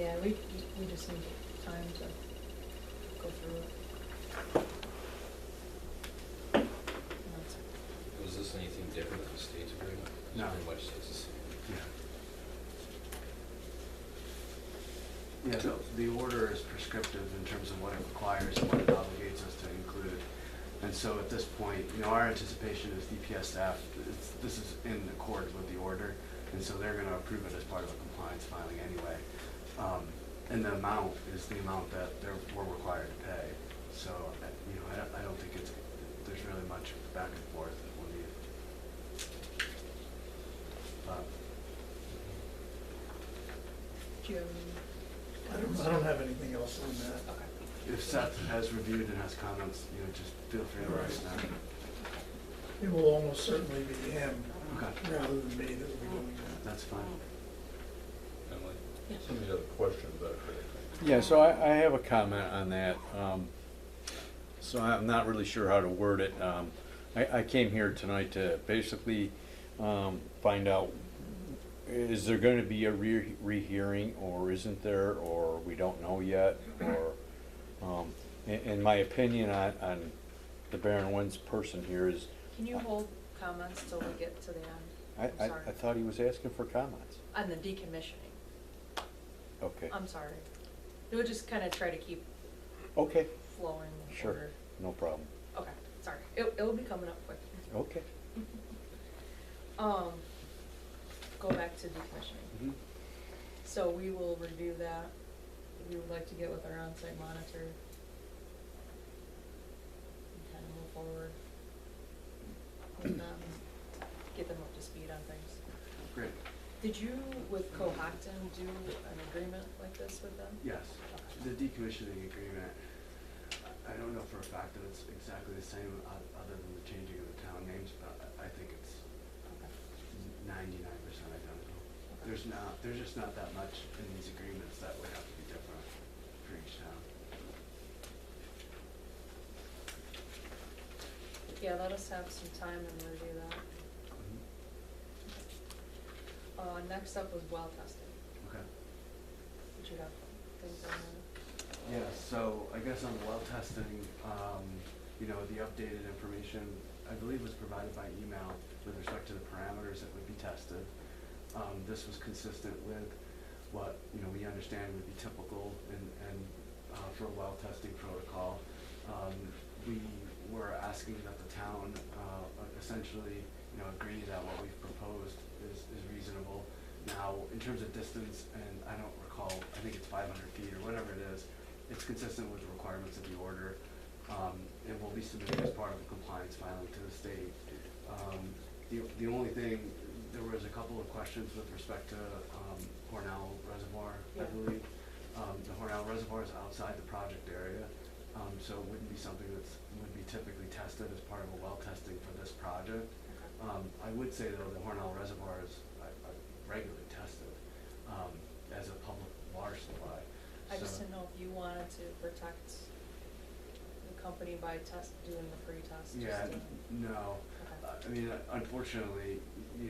Yeah, we just need time to go through it. And that's- Was this anything different than the state's agreement? No. Pretty much stays the same. Yeah, the order is prescriptive in terms of what it requires and what it obligates us to include. And so at this point, our anticipation is DPS staff, this is in accord with the order, and so they're gonna approve it as part of a compliance filing anyway. And the amount is the amount that we're required to pay. So, I don't think there's really much back and forth that we'll need. Do you have any? I don't have anything else on that. Okay. If Seth has reviewed and has comments, just feel free to let us know. It will almost certainly be him Okay, rather than me that will be doing that. that's fine. Emily? Yeah. Somebody had a question about it. Yeah, so I have a comment on that. So I'm not really sure how to word it. I came here tonight to basically find out, is there going to be a rehearing or isn't there, or we don't know yet? Or, in my opinion on the Baron Wynn's person here is, Can you hold comments till we get to the end? I I'm sorry. thought he was asking for comments. On the decommissioning. Okay. I'm sorry. We'll just kind of try to keep Okay, flowing sure, order. no problem. Okay, sorry. It'll be coming up quick. Okay. Go back to decommissioning. Mhm. So we will review that. We would like to get with our on-site monitor. And kind of move forward. And, get them up to speed on things. Great. Did you, with Cohocton, do an agreement like this with them? Yes, Okay. the decommissioning agreement, I don't know for a fact that it's exactly the same, other than the changing of the town names, but I think it's Okay. 99% identical. Okay. There's just not that much in these agreements that would have to be different for each town. Yeah, let us have some time and review that. Next up was well testing. Okay. Did you have things on that? Yeah, so I guess on the well testing, the updated information, I believe was provided by email with respect to the parameters that would be tested. This was consistent with what, we understand would be typical and for a well testing protocol. We were asking that the town, essentially, agree that what we've proposed is reasonable. Now, in terms of distance, and I don't recall, I think it's 500 feet or whatever it is, it's consistent with the requirements of the order. It will be submitted as part of a compliance filing to the state. The only thing, there was a couple of questions with respect to Hornell Reservoir, I Yeah. believe. The Hornell Reservoir is outside the project area, so it wouldn't be something would be typically tested as part of a well testing for this project. I would say though, the Hornell Reservoir is regularly tested as a public water supply. I just So- didn't know if you wanted to protect the company by doing the pre-test. just Yeah, to- no. Okay. Unfortunately,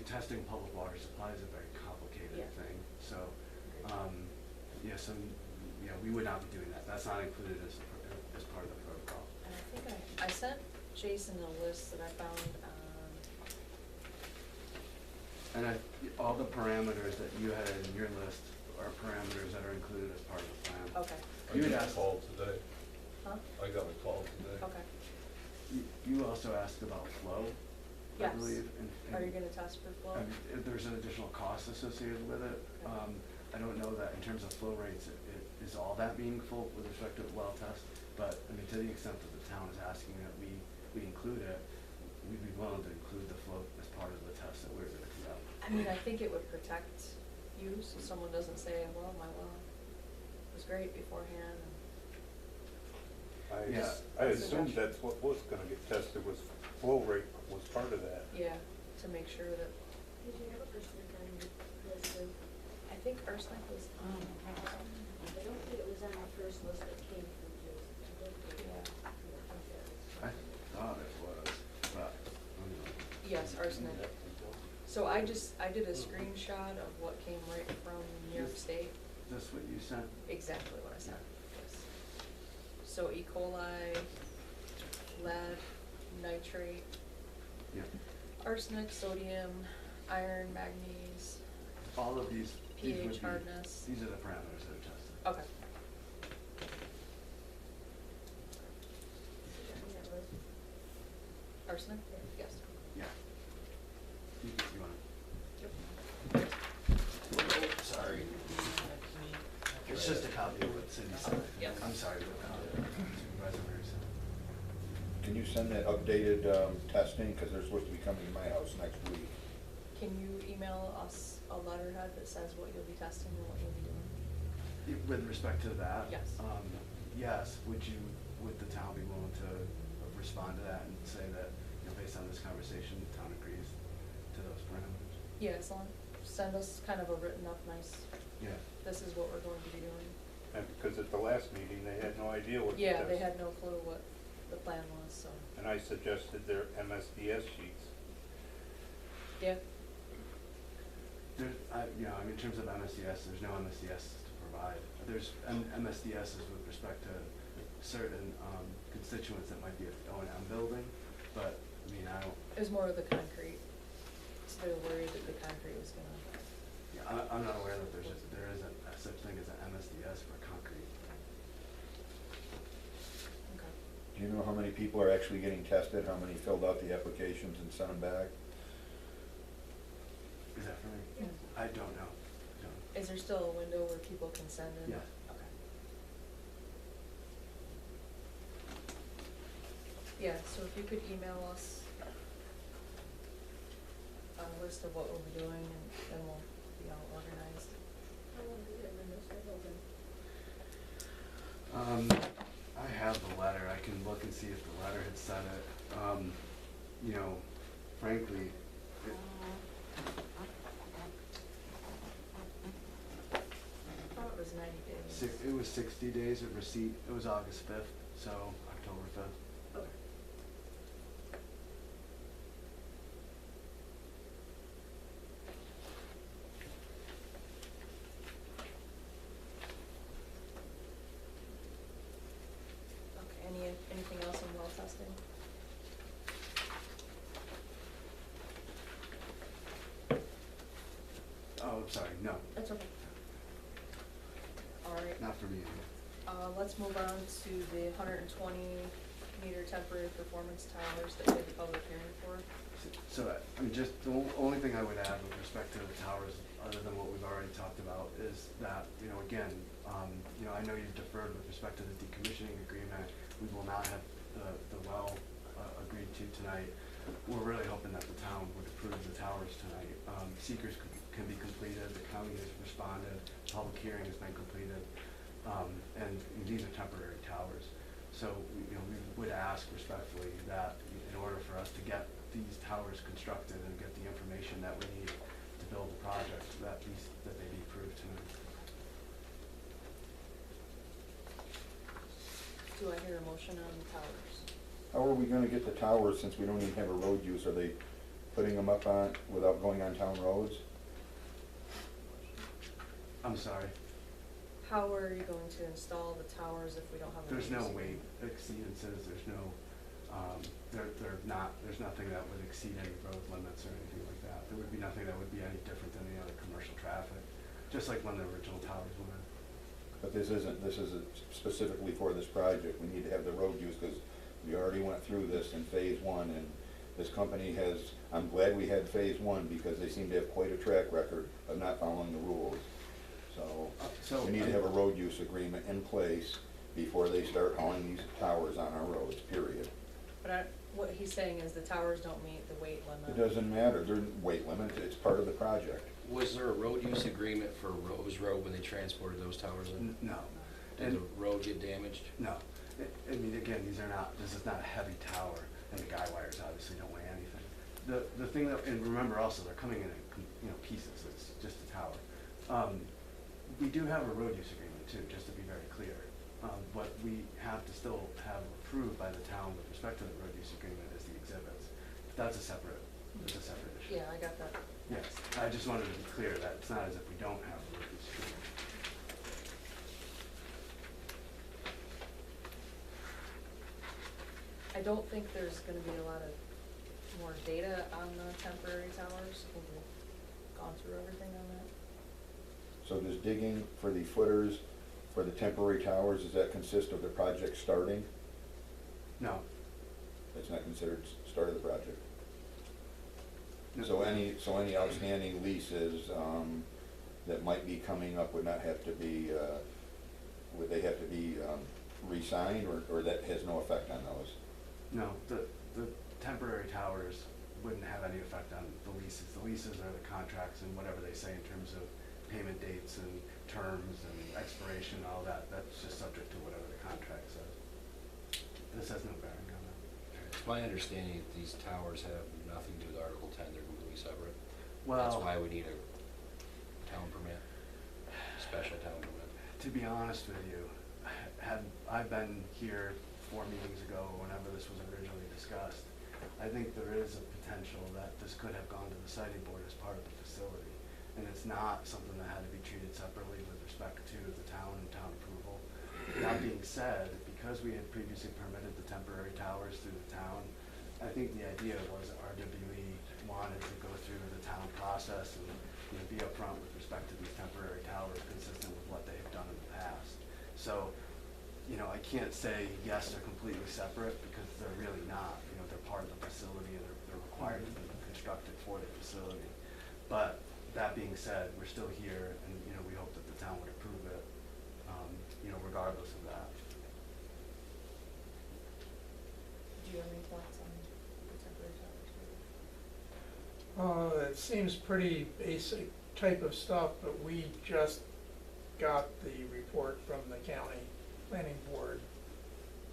testing public water supply is a very complicated Yeah. thing. So, Agreed. we would not be doing that. That's not included as part of the protocol. And I think I sent Jason a list that I found on, And all the parameters that you had in your list are parameters that are included as part of the plan. okay, You I had got a asked- call today. huh? I got a call today. Okay. You also asked about flow, I Yes. believe. Are you gonna test for flow? If there's an additional cost associated with it. Okay. I don't know that in terms of flow rates, it is all that meaningful with respect to a well test, but, to the extent that the town is asking that we include it, we'd be willing to include the flow as part of the test that we're gonna conduct. I think it would protect you, so someone doesn't say, well, my well was great beforehand. Yeah. I assumed that's what was gonna get tested, was flow rate was part of that. Yeah, to make sure that, Did you have arsenic on your list too? I think arsenic was on. I don't think it was on the first list that came from Jason. I don't think it was. I thought it was, but, Yes, arsenic. So I did a screenshot of what came right from New York State. The this what you sent? exactly what I said, yes. So E. coli, lead, nitrate, Yeah. arsenic, sodium, iron, manganese, All of these would pH be- hardness. These are the parameters that are tested. Okay. That was, Arsenic? Yes. Yeah. You want Yep. Sorry. to? It's just a copy of what Cindy said. Yep. I'm sorry, Supervisor Murray said. Can you send that updated testing, because they're supposed to be coming to my house next week? Can you email us a letterhead that says what you'll be testing and what you'll be doing? With respect to that? Yes. Yes, would the town be willing to respond to that and say that, you know, based on this conversation, the town agrees to those parameters? Yeah, as long, send us kind of a written up, nice, Yeah. this is what we're going to be doing. And because at the last meeting, they had no idea what to Yeah, they test. had no clue what the plan was, so, And I suggested their MSDS sheets. yeah. In terms of MSDS, there's no MSDS to provide. There's MSDS's with respect to certain constituents that might be at the O&M building, but, I mean, I don't, It was more of the concrete, so they were worried that the concrete was gonna, yeah, I'm not aware that there isn't a such thing as an MSDS for concrete. okay. Do you know how many people are actually getting tested, how many filled out the applications and sent them back? Is that for me? Yeah. I don't know. I don't. Is there still a window where people can send in? Yeah. Okay. Yeah, so if you could email us a list of what we'll be doing, and then we'll be all organized. how long did the window stay open? I have the letter, I can look and see if the letter had said it. You know, frankly, I thought it was 90 days. it was 60 days of receipt, it was August 5th, so October 5th. Okay. Okay, anything else on well testing? Oh, I'm sorry, no, That's okay. All right. not for me. Let's move on to the 120-meter temporary performance towers that we had the public hearing for. So, I mean, just the only thing I would add with respect to the towers, other than what we've already talked about, is that, you know, again, I know you've deferred with respect to the decommissioning agreement. We will not have the well agreed to tonight. We're really hoping that the town would approve the towers tonight. Seekers can be completed, the county has responded, public hearing has been completed, and these are temporary towers. So, we would ask respectfully that in order for us to get these towers constructed and get the information that we need to build the project, that they be approved tonight. Do I hear a motion on the towers? How are we gonna get the towers since we don't even have a road use? Are they putting them up on, without going on town roads? I'm sorry, How are you going to install the towers if we don't have a? there's no use weight agreement? exceedances, there's no, there's nothing that would exceed any road limits or anything like that. There would be nothing that would be any different than any other commercial traffic, just like when the original towers went in. But this isn't specifically for this project. We need to have the road use, because we already went through this in phase one, and this company has, I'm glad we had phase one, because they seem to have quite a track record of not following the rules. So, we need to have a road use agreement in place before they start hauling these towers on our roads, period. But what he's saying is the towers don't meet the weight limit. It doesn't matter, they're weight limit, it's part of the project. Was there a road use agreement for Rose Road when they transported those towers in? No. Did the road get damaged? No. I mean, again, this is not a heavy tower, and the guy wires obviously don't weigh anything. The thing that, and remember also, they're coming in, pieces, it's just a tower. We do have a road use agreement too, just to be very clear. What we have to still have approved by the town with respect to the road use agreement is the exhibits. But that's a separate issue. Yeah, I got that. Yes, I just wanted to be clear that it's not as if we don't have a road use agreement. I don't think there's gonna be a lot of more data on the temporary towers. I think we've gone through everything on that. So does digging for the footers for the temporary towers, does that consist of the project starting? No. That's not considered start of the project? No. So any outstanding leases, that might be coming up would not have to be, would they have to be, re-signed, or that has no effect on those? No, the temporary towers wouldn't have any effect on the leases. The leases are the contracts and whatever they say in terms of payment dates and terms and expiration, all that, that's just subject to whatever the contract says. This has no bearing on that. It's my understanding that these towers have nothing to do with Article 10, they're completely separate. Well, That's why we need a town permit, special town permit. to be honest with you, had I been here 4 meetings ago, whenever this was originally discussed, I think there is a potential that this could have gone to the siting board as part of the facility. And it's not something that had to be treated separately with respect to the town and town approval. That being said, because we had previously permitted the temporary towers through the town, I think the idea was RWE wanted to go through the town process and, you know, be upfront with respect to these temporary towers, consistent with what they've done in the past. So, you know, I can't say, yes, they're completely separate, because they're really not. You know, they're part of the facility, and they're required to be constructed for the facility. But that being said, we're still here, and, you know, we hope that the town would approve it, you know, regardless of that. Do you have any thoughts on the temporary towers? It seems pretty basic type of stuff, but we just got the report from the county planning board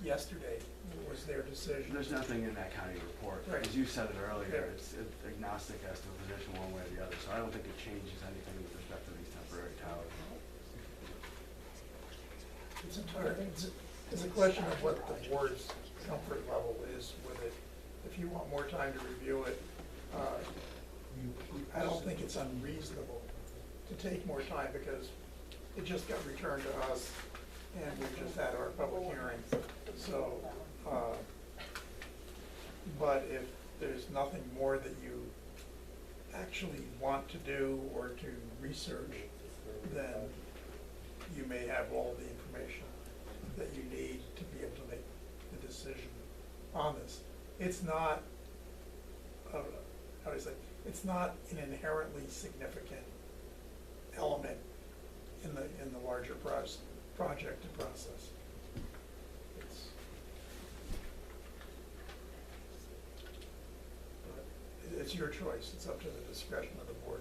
yesterday. It was their decision. There's nothing in that county report. Right. As you said it earlier, Yeah. it's agnostic as to a position one way or the other, so I don't think it changes anything with respect to these temporary towers. It's a question of what the board's comfort level is with it. If you want more time to review it, I don't think it's unreasonable to take more time, because it just got returned to us, and we just had our public hearing. So, but if there's nothing more that you actually want to do or to research, then you may have all the information that you need to be able to make the decision on this. It's not, how do I say, it's not an inherently significant element in the larger project and process. But it's your choice. It's up to the discretion of the board.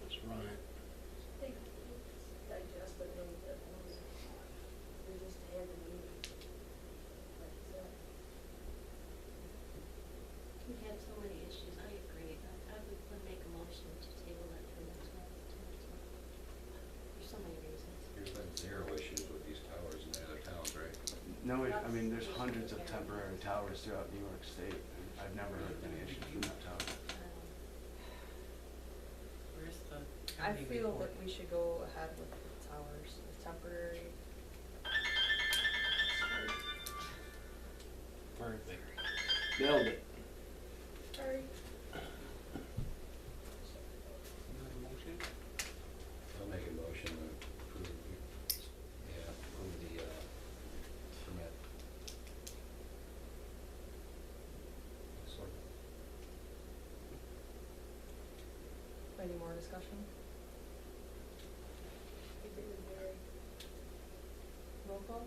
That's right. I think it's digested a little bit more. We just had the meeting, like you said. We had so many issues, I agree. I would make a motion to table that for next month, for so many reasons. There's been zero issues with these towers in the other towns, right? No, I mean, there's hundreds of temporary towers throughout New York State, and I've never heard of any issues from that tower. Where's the I county feel report? that we should go ahead with the towers, the temporary. Perfect. Nailed it. Sorry. Another motion? I'll make a motion to approve, approve the permit. Any more discussion? Roll call?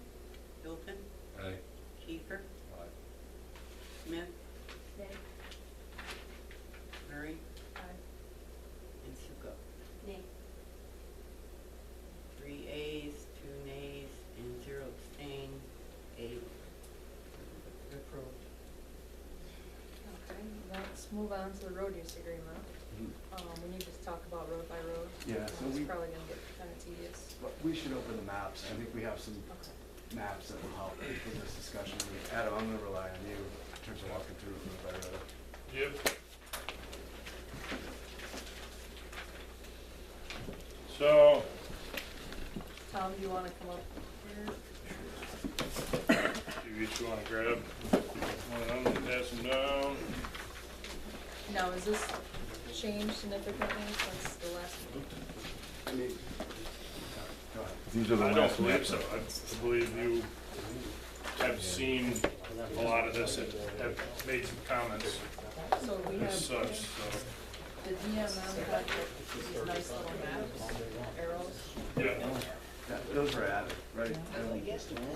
Steuben, Aye. Kiefer, Aye. Smith, Nay. Murray, Aye. and Suko. Nay. 3 ayes, 2 nays, and 0 abstain. Approved. Okay, let's move on to the road use agreement. We need to talk about road by road. Yeah, so It's we- probably gonna get kind of tedious. But we should open the maps. I think we have some Okay. maps that will help with this discussion. Adam, I'm gonna rely on you in terms of walking through the by road. Yep. So, Tom, do you wanna come up here? do you each wanna grab I'm gonna pass them down. Now, is this changed significantly since the last meeting? I mean, go ahead. These are the I don't last believe maps. so. I believe you have seen a lot of this and have made some comments So we have as such, so. the DMM had these nice little maps, arrows. Yeah, Yeah, those were added, right?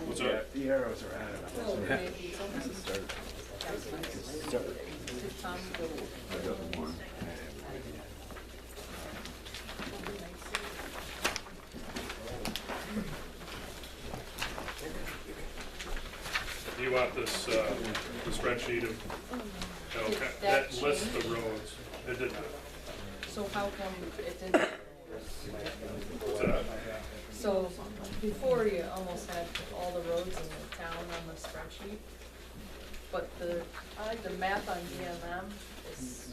what's Yeah, up? the arrows are added. Oh, okay, these are nice. Start. Did Tom go? I got one. Do you want this, the spreadsheet of, Did okay, that that lists the change? roads. It did not. So how come it didn't? What's that? So before you almost had all the roads in the town on the spreadsheet, but the map on DMM is,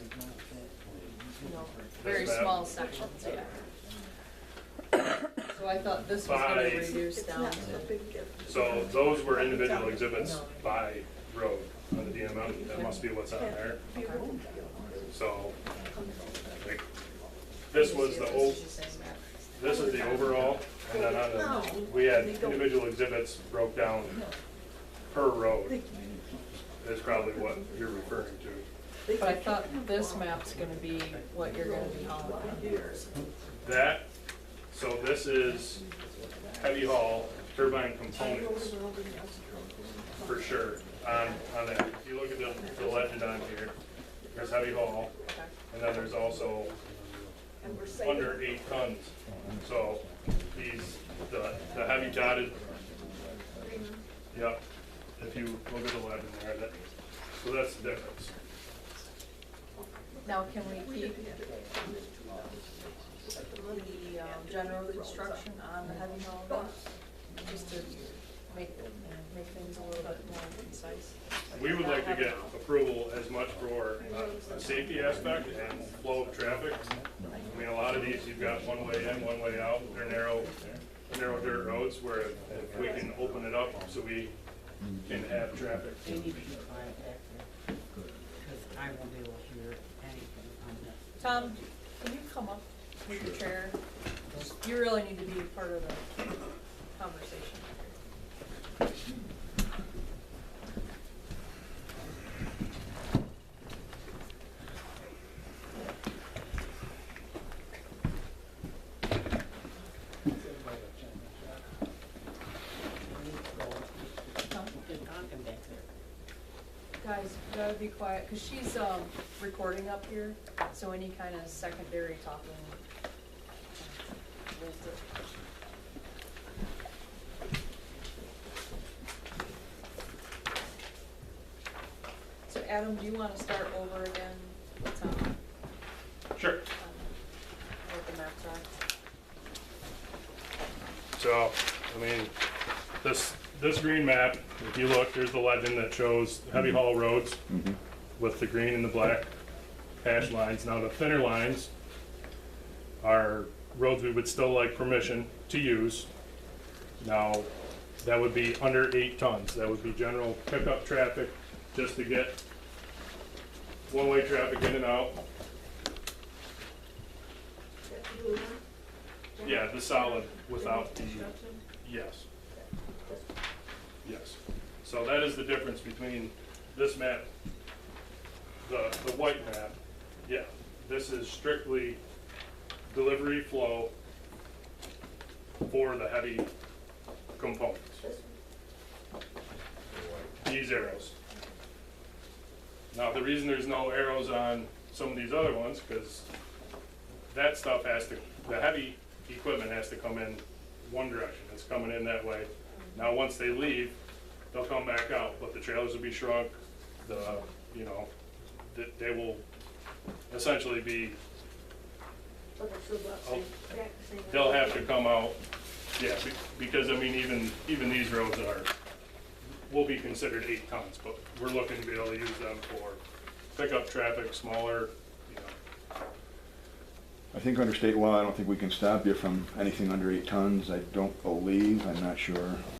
you know, very This map? small sections, yeah. So I thought this was gonna By- reduce down to, So those were individual exhibits by road on the DMM. That must be what's on there. So, like, this was the old, this is the same map. this is the overall, and then on the, we had individual exhibits broke down per road. Is probably what you're referring to. But I thought this map's gonna be what you're gonna be hauling on. That, so this is heavy haul turbine components, for sure, on that. If you look at the legend on here, there's heavy haul, Okay. and then there's also under 8 tons. So these, the heavy dotted, yep, if you look at the legend there, so that's the difference. Now, can we keep the general construction on the heavy haul roads, just to make things a little bit more concise? We would like to get approval as much for a safety aspect and flow of traffic. I mean, a lot of these, you've got one way in, one way out, they're narrow dirt roads where if we can open it up so we can have traffic. They need to be quiet back there, because I won't be able to hear anything on this. Tom, can you come up with your chair? You really need to be part of the conversation. Tom? They're talking back there. Guys, you gotta be quiet, cause she's, recording up here, so any kind of secondary talking. we'll do. So Adam, do you wanna start over again with Tom? Sure. What the maps are? So, I mean, this green map, if you look, there's the legend that shows heavy haul roads with the green and the black hash lines. Now, the thinner lines are roads we would still like permission to use. Now, that would be under 8 tons. That would be general pickup traffic, just to get one-way traffic in and out. Yeah, the solid without the, yes. Yes. So that is the difference between this map, the white map. Yeah, this is strictly delivery flow for the heavy components. These arrows. Now, the reason there's no arrows on some of these other ones, because that stuff has to, the heavy equipment has to come in one direction. It's coming in that way. Now, once they leave, they'll come back out, but the trailers will be shrunk. You know, they will essentially be, they'll have to come out, yeah, because I mean, even these roads will be considered 8 tons, but we're looking to be able to use them for pickup traffic, smaller, you know. I think under state law, I don't think we can stop you from anything under 8 tons. I don't believe, I'm not sure.